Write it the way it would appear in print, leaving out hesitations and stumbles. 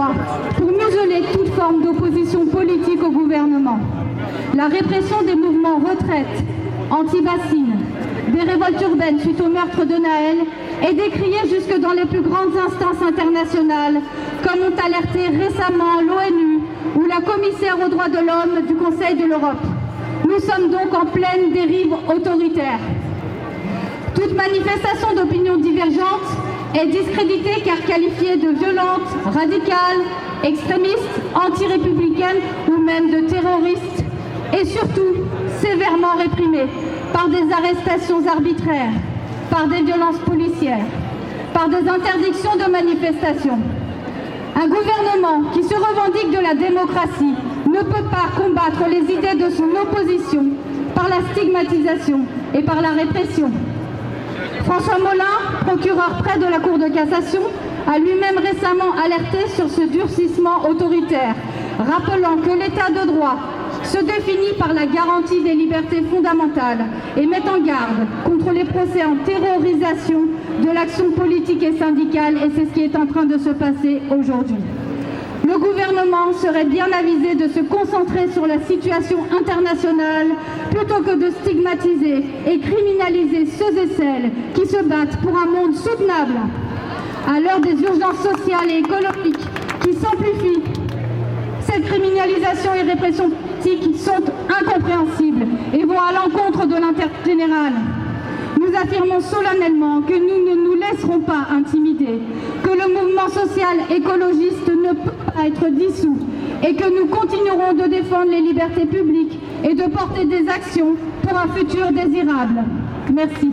mois pour museler toute forme d'opposition politique au gouvernement. La répression des mouvements retraite, anti-bassines, des révoltes urbaines suite au meurtre de Naël est décriée jusque dans les plus grandes instances internationales, comme ont alerté récemment l'ONU ou la commissaire aux droits de l'homme du Conseil de l'Europe. Nous sommes donc en pleine dérive autoritaire. Toute manifestation d'opinion divergente est discréditée car qualifiée de violente, radicale, extrémiste, anti-républicaine ou même de terroriste, et surtout sévèrement réprimée par des arrestations arbitraires, par des violences policières, par des interdictions de manifestation. Un gouvernement qui se revendique de la démocratie ne peut pas combattre les idées de son opposition par la stigmatisation et par la répression. François Molin, procureur près de la Cour de cassation, a lui-même récemment alerté sur ce durcissement autoritaire, rappelant que l'état de droit se définit par la garantie des libertés fondamentales et met en garde contre les procès en terrorisation de l'action politique et syndicale, et c'est ce qui est en train de se passer aujourd'hui. Le gouvernement serait bien avisé de se concentrer sur la situation internationale plutôt que de stigmatiser et criminaliser ceux et celles qui se battent pour un monde soutenable. À l'heure des urgences sociales et écologiques qui s'amplifient, cette criminalisation et répression politique sont incompréhensibles et vont à l'encontre de l'intérêt général. Nous affirmons solennellement que nous ne nous laisserons pas intimider, que le mouvement social écologiste ne peut pas être dissous et que nous continuerons de défendre les libertés publiques et de porter des actions pour un futur désirable. Merci.